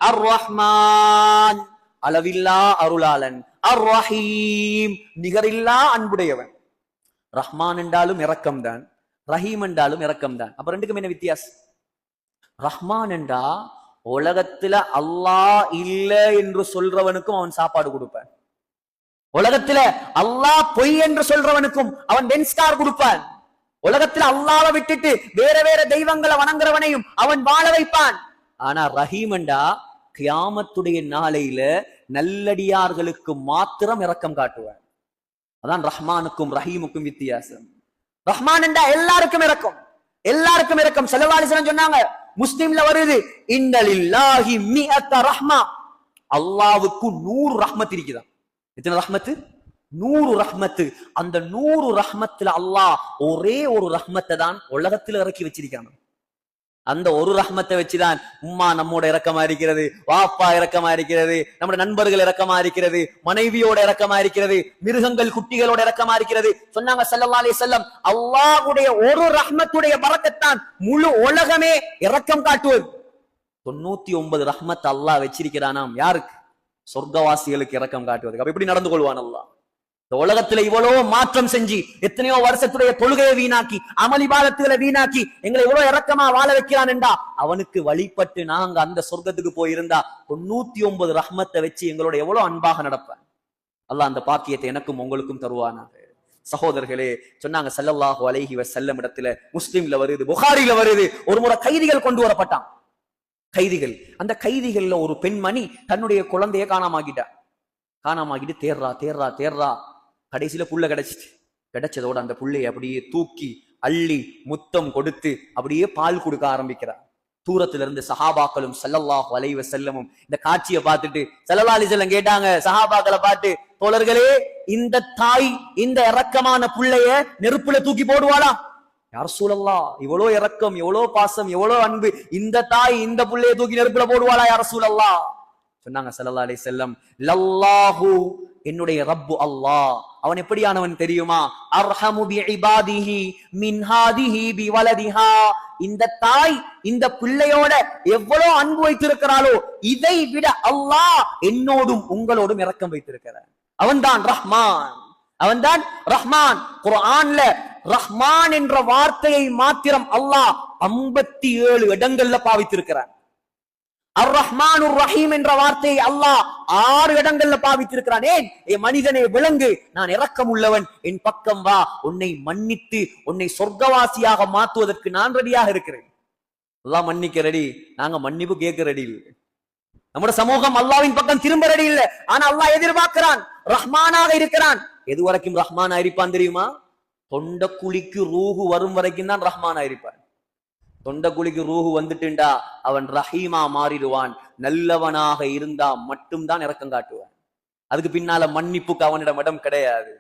அர் ரஹ்மான் அளவில்லா அருளாளன், அர் ரஹீம் நிகரில்லா அன்புடையவன். ரஹ்மான் என்றாலும் இரக்கம் தான், ரஹீம் என்றாலும் இரக்கம் தான். அப்ப ரெண்டுக்கும் என்ன வித்தியாசம்? ரஹ்மான் என்றா உலகத்துல அல்லாஹ் இல்ல என்று சொல்றவனுக்கும் அவன் சாப்பாடு கொடுப்பான். உலகத்துல அல்லாஹ் பொய் என்று சொல்றவனுக்கும் அவன் பென்ஸ்டார் கொடுப்பான். உலகத்துல அல்லாஹ்வை விட்டுட்டு வேற வேற தெய்வங்களை வணங்குறவனையும் அவன் வாழ வைப்பான். ஆனா ரஹீமண்டா கியாமத்துடைய நாளையில நல்லடியார்களுக்கு மாத்திரம் இரக்கம் காட்டுவான். அதான் ரஹ்மானுக்கும் ரஹீமுக்கும் வித்தியாசம். ரஹ்மான் என்றா எல்லாருக்கும் இரக்கம், எல்லாருக்கும் இரக்கம். ஸல்லல்லாஹு அலைஹி வஸல்லம் சொன்னாங்க, முஸ்லிம்ல வருது, இன்னலில்லாஹி மிஅத ரஹ்மா, அல்லாஹ்வுக்கு 100 ரஹ்மத் இருக்குதான். எத்தனை ரஹ்மத்து? 100 ரஹ்மத்து. அந்த 100 ரஹ்மத்துல அல்லாஹ் ஒரே ஒரு ரஹ்மத்தை தான் உலகத்துல இறக்கி வச்சிருக்காங்க. அந்த ஒரு ரஹ்மத்தை வச்சுதான் உம்மா நம்மோட இறக்கமா இருக்கிறது, வாப்பா இறக்கமா இருக்கிறது, நம்முடைய நண்பர்கள் இறக்கமா இருக்கிறது, மனைவியோட இறக்கமா இருக்கிறது, மிருகங்கள் குட்டிகளோட இறக்கமா இருக்கிறது. சொன்னாங்க ஸல்லல்லாஹு அலைஹி வஸல்லம், அல்லாஹ்வுடைய ஒரு ரஹ்மத்துடைய பரக்கத்தான் முழு உலகமே இரக்கம் காட்டுவது. 99 ரஹ்மத் அல்லாஹ் வச்சிருக்கிறானாம். யாருக்கு? சொர்க்கவாசிகளுக்கு இரக்கம் காட்டுவதுக்கு. அப்ப எப்படி நடந்து கொள்வான் அல்லாஹ்? இந்த உலகத்துல இவ்வளவு மாற்றம் செஞ்சு எத்தனையோ வருஷத்துடைய தொழுகையை வீணாக்கி அமளிபாதத்துகளை வீணாக்கி எங்களை இவ்வளவு இறக்கமா வாழ வைக்கிறான் என்றா அவனுக்கு வழிபட்டு நாங்க அந்த சொர்க்கத்துக்கு போயிருந்தா 99 ரஹ்மத்தை வச்சு எங்களோட எவ்வளவு அன்பாக நடப்பேன். அல்லாஹ் அந்த பாக்கியத்தை எனக்கும் உங்களுக்கும் தருவானாக. சகோதரர்களே, சொன்னாங்க ஸல்லல்லாஹு அலைஹி வஸல்லம் இடத்துல, முஸ்லிம்ல வருது, புகாரில வருது, ஒரு முறை கைதிகள் கொண்டு வரப்பட்டான். கைதிகள், அந்த கைதிகள்ல ஒரு பெண்மணி தன்னுடைய குழந்தைய காணாமாக்கிட்டு தேர்றா தேர்றா தேர்றா. கடைசியில புள்ள கிடைச்சிட்டு, கிடைச்சதோட அந்த புள்ளைய அப்படியே தூக்கி அள்ளி முத்தம் கொடுத்து அப்படியே பால் கொடுக்க ஆரம்பிக்கிறார். தூரத்துல இருந்து சஹாபாக்களும் ஸல்லல்லாஹு அலைஹி வஸல்லமும் இந்த காட்சியை பார்த்துட்டு ஸல்லல்லாஹு அலைஹி வஸல்லம் கேட்டாங்க சஹாபாக்களை பார்த்து, தோழர்களே, இந்த தாய் இந்த இரக்கமான புள்ளைய நெருப்புல தூக்கி போடுவாளா? யா ரசூலல்லாஹ், இவ்வளோ இரக்கம், எவ்வளோ பாசம், எவ்வளோ அன்பு, இந்த தாய் இந்த புள்ளைய தூக்கி நெருப்புல போடுவாளா யா ரசூலல்லாஹ்? சொன்னாங்க ஸல்லல்லாஹு அலைஹி வஸல்லம், லல்லாஹு, என்னுடைய ரப்பு அல்லாஹ், அவன் எப்படியானவன் தெரியுமா? அர்ஹமு பி இபாதிஹி மின் ஹாதிஹி பி வலதிஹா, இந்த தாய் இந்த பிள்ளையோட எவ்வளவு அன்பு வைத்திருக்கிறாளோ இதை விட அல்லாஹ் என்னோடும் உங்களோடும் இரக்கம் வைத்திருக்கிறார். அவன்தான் ரஹ்மான், அவன்தான் ரஹ்மான். குர்ஆன்ல ரஹ்மான் என்ற வார்த்தையை மாத்திரம் அல்லாஹ் 57 இடங்கள்ல பாவித்திருக்கிறார். அர் ரஹ்மானுர் ரஹீம் என்ற வார்த்தையை அல்லாஹ் 6 இடங்கள்ல பாவித்திருக்கிறான். ஏன்? மனிதனே விளங்கு, நான் இரக்கம் உள்ளவன், என் பக்கம் வா, உன்னை மன்னித்து உன்னை சொர்க்கவாசியாக மாற்றுவதற்கு நான் ரெடியாக இருக்கிறேன். அல்லாஹ் மன்னிக்க ரெடி, நாங்க மன்னிப்பு கேட்க ரெடி இல்லை. நம்முடைய சமூகம் அல்லாஹ்வின் பக்கம் திரும்ப ரெடி இல்லை. ஆனா அல்லாஹ் எதிர்பார்க்கிறான், ரஹ்மானாக இருக்கிறான். எது வரைக்கும் ரஹ்மானா இருப்பான் தெரியுமா? தொண்டக்குழிக்கு ரூஹு வரும் வரைக்கும் தான் ரஹ்மானா இருப்பான். தொண்டக்குழிக்கு ரூஹு வந்துட்டுண்டா அவன் ரஹீமா மாறிடுவான். நல்லவனாக இருந்தா மட்டும்தான் இரக்கம் காட்டுவான். அதுக்கு பின்னால மன்னிப்புக்கு அவனிடம் இடம் கிடையாது.